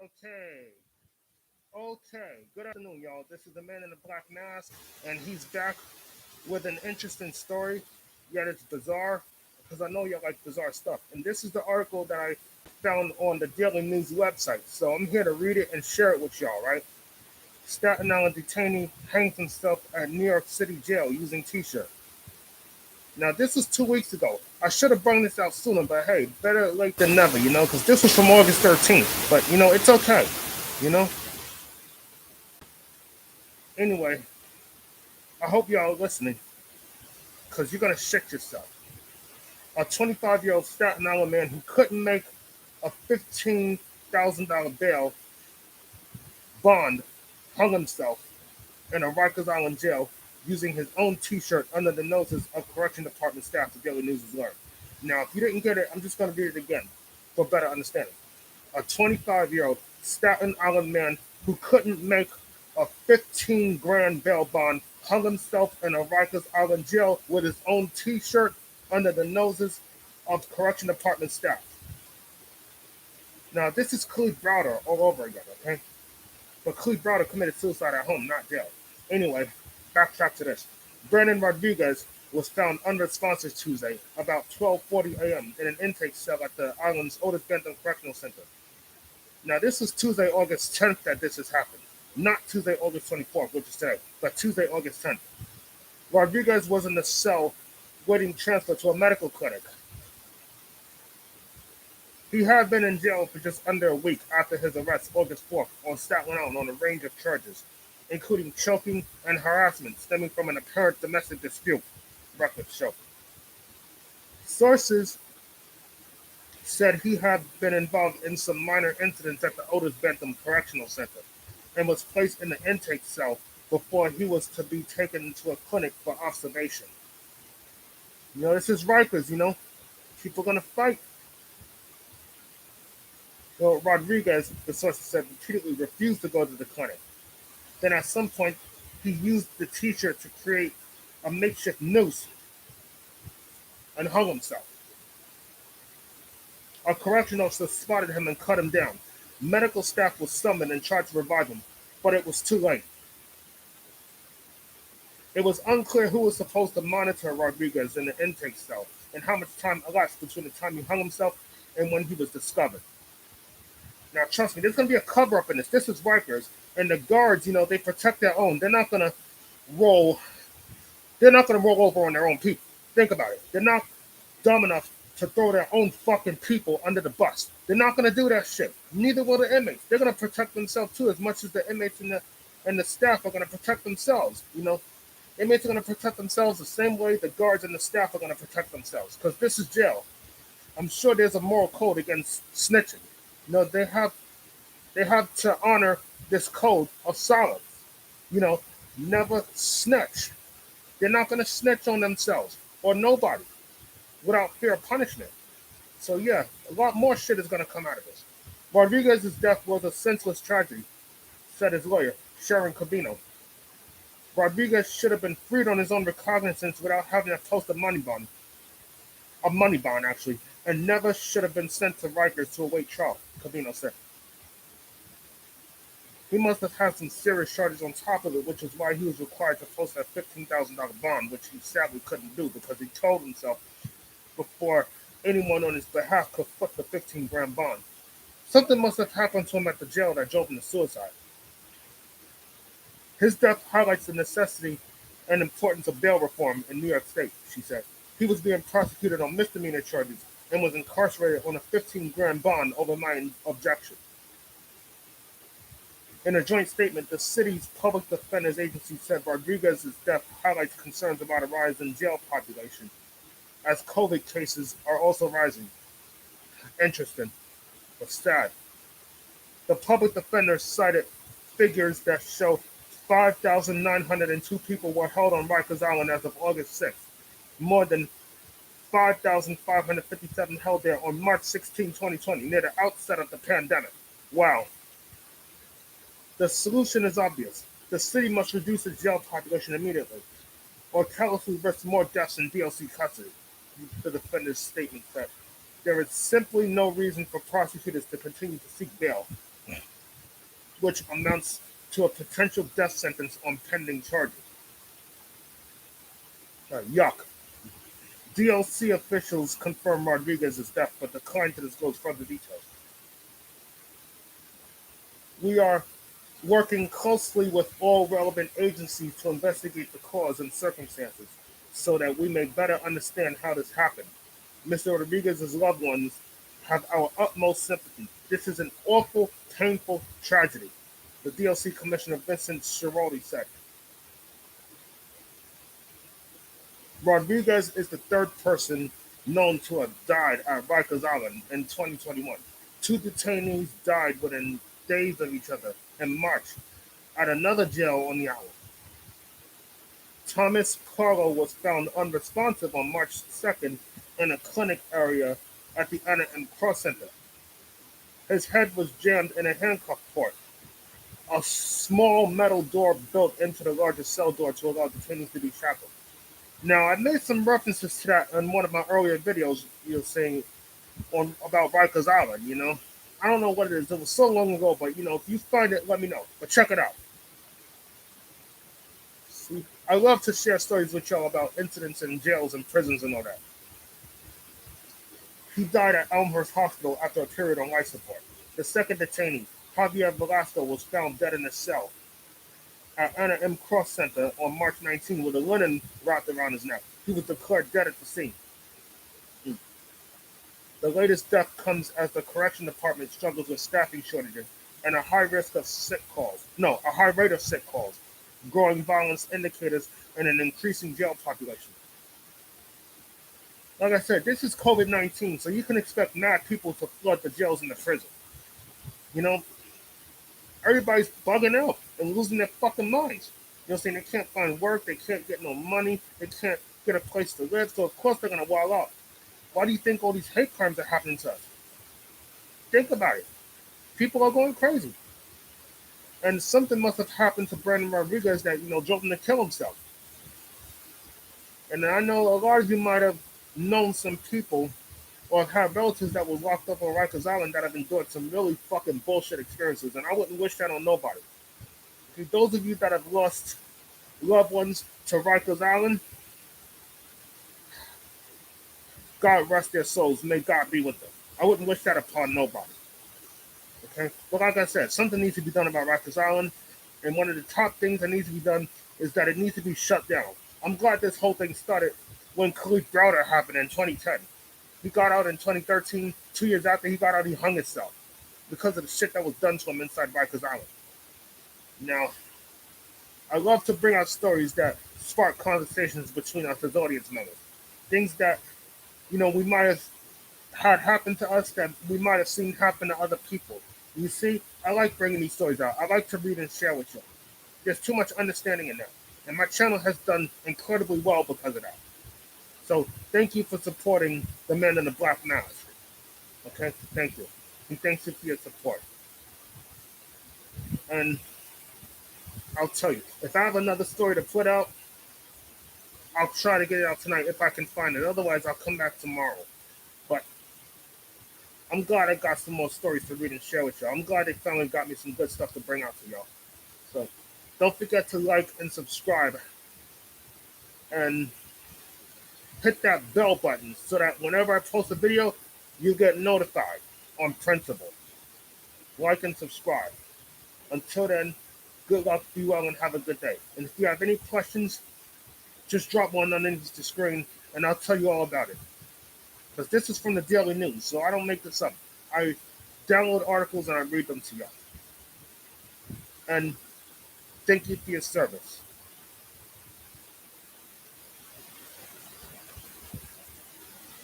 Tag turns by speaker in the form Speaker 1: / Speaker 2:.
Speaker 1: Okay. Okay. Good afternoon, y'all. This is the man in the black mask, and he's back with an interesting story. Yet it's bizarre because I know y'all like bizarre stuff. And this is the article that I found on the Daily News website. So I'm here to read it and share it with y'all, right? Staten Island detainee hangs himself at New York City jail using t-shirt. Now, this was 2 weeks ago. I should have brought this out sooner, but hey, better late than never, because this was from August 13th. But, it's okay, you know? Anyway, I hope y'all are listening because you're going to shit yourself. A 25-year-old Staten Island man who couldn't make a $15,000 bail bond hung himself in a Rikers Island jail using his own t-shirt under the noses of correction department staff, the Daily News has learned. Now, if you didn't get it, I'm just going to read it again for better understanding. A 25-year-old Staten Island man who couldn't make a 15 grand bail bond hung himself in a Rikers Island jail with his own t-shirt under the noses of correction department staff. Now, this is Cleve Browder all over again, okay? But Cleve Browder committed suicide at home, not jail. Anyway, backtrack to this. Brandon Rodriguez was found unresponsive Tuesday about 12:40 a.m. in an intake cell at the island's Otis Bentham Correctional Center. Now, this was Tuesday, August 10th that this has happened. Not Tuesday, August 24th, which is today, but Tuesday, August 10th. Rodriguez was in the cell waiting transfer to a medical clinic. He had been in jail for just under a week after his arrest August 4th on Staten Island on a range of charges, including choking and harassment stemming from an apparent domestic dispute, records show. Sources said he had been involved in some minor incidents at the Otis Bentham Correctional Center and was placed in the intake cell before he was to be taken to a clinic for observation. This is Rikers, people are going to fight. Rodriguez, the sources said, repeatedly refused to go to the clinic. Then at some point, he used the t-shirt to create a makeshift noose and hung himself. A correctional officer spotted him and cut him down. Medical staff was summoned and tried to revive him, but it was too late. It was unclear who was supposed to monitor Rodriguez in the intake cell and how much time elapsed between the time he hung himself and when he was discovered. Now, trust me, there's going to be a cover-up in this. This is Rikers, and the guards, they protect their own. They're not going to roll. They're not going to roll over on their own people. Think about it. They're not dumb enough to throw their own fucking people under the bus. They're not going to do that shit. Neither will the inmates. They're going to protect themselves too, as much as the inmates and the staff are going to protect themselves. Inmates are going to protect themselves the same way the guards and the staff are going to protect themselves. Because this is jail. I'm sure there's a moral code against snitching. They have to honor this code of silence. Never snitch. They're not going to snitch on themselves or nobody without fear of punishment. So yeah, a lot more shit is going to come out of this. Rodriguez's death was a senseless tragedy, said his lawyer, Sharon Cabino. Rodriguez should have been freed on his own recognizance without having to post a money bond actually, and never should have been sent to Rikers to await trial, Cabino said. He must have had some serious charges on top of it, which is why he was required to post that $15,000 bond, which he sadly couldn't do because he told himself before anyone on his behalf could foot the 15 grand bond. Something must have happened to him at the jail that drove him to suicide. His death highlights the necessity and importance of bail reform in New York State, she said. He was being prosecuted on misdemeanor charges and was incarcerated on a 15 grand bond over my objection. In a joint statement, the city's public defender's agency said Rodriguez's death highlights concerns about a rise in jail population, as COVID cases are also rising. Interesting, but sad. The public defender cited figures that show 5,902 people were held on Rikers Island as of August 6th, more than 5,557 held there on March 16, 2020, near the outset of the pandemic. Wow. The solution is obvious. The city must reduce its jail population immediately, or carelessly risk more deaths in DLC custody, the defender's statement said. There is simply no reason for prosecutors to continue to seek bail. which amounts to a potential death sentence on pending charges. Yuck. DLC officials confirm Rodriguez's death, but declined to disclose further details. We are working closely with all relevant agencies to investigate the cause and circumstances so that we may better understand how this happened. Mr. Rodriguez's loved ones have our utmost sympathy. This is an awful, painful tragedy, the DLC Commissioner Vincent Schiraldi said. Rodriguez is the third person known to have died at Rikers Island in 2021. Two detainees died within days of each other in March at another jail on the island. Thomas Carlo was found unresponsive on March 2nd in a clinic area at the Anna M. Cross Center. His head was jammed in a handcuff port, a small metal door built into the largest cell door to allow detainees to be shackled. Now, I made some references to that in one of my earlier videos, saying about Rikers Island, I don't know what it is. It was so long ago, but, if you find it, let me know. But check it out. See, I love to share stories with y'all about incidents in jails and prisons and all that. He died at Elmhurst Hospital after a period on life support. The second detainee, Javier Velasco, was found dead in a cell at Anna M. Cross Center on March 19 with a linen wrapped around his neck. He was declared dead at the scene. The latest death comes as the correction department struggles with staffing shortages and a high rate of sick calls, growing violence indicators, and an increasing jail population. Like I said, this is COVID-19, so you can expect mad people to flood the jails and the prison. Everybody's bugging out and losing their fucking minds. They can't find work, they can't get no money, they can't get a place to live, so of course they're going to wild out. Why do you think all these hate crimes are happening to us? Think about it. People are going crazy. And something must have happened to Brandon Rodriguez that, drove him to kill himself. And I know a lot of you might have known some people or have relatives that were locked up on Rikers Island that have endured some really fucking bullshit experiences, and I wouldn't wish that on nobody. Those of you that have lost loved ones to Rikers Island, God rest their souls. May God be with them. I wouldn't wish that upon nobody. Okay? But like I said, something needs to be done about Rikers Island, and one of the top things that needs to be done is that it needs to be shut down. I'm glad this whole thing started when Khalif Browder happened in 2010. He got out in 2013. 2 years after he got out, he hung himself because of the shit that was done to him inside Rikers Island. Now, I love to bring out stories that spark conversations between us as audience members. Things that, we might have had happen to us that we might have seen happen to other people. You see, I like bringing these stories out. I like to read and share with you. There's too much understanding in that. And my channel has done incredibly well because of that. So thank you for supporting the man in the black mask. Okay? Thank you. And thank you for your support. And I'll tell you, if I have another story to put out, I'll try to get it out tonight if I can find it. Otherwise, I'll come back tomorrow. But I'm glad I got some more stories to read and share with y'all. I'm glad they finally got me some good stuff to bring out to y'all. So don't forget to like and subscribe. And hit that bell button so that whenever I post a video, you get notified on principle. Like and subscribe. Until then, good luck, be well, and have a good day. And if you have any questions, just drop one underneath the screen, and I'll tell you all about it. Because this is from the Daily News, so I don't make this up. I download articles and I read them to y'all. And thank you for your service.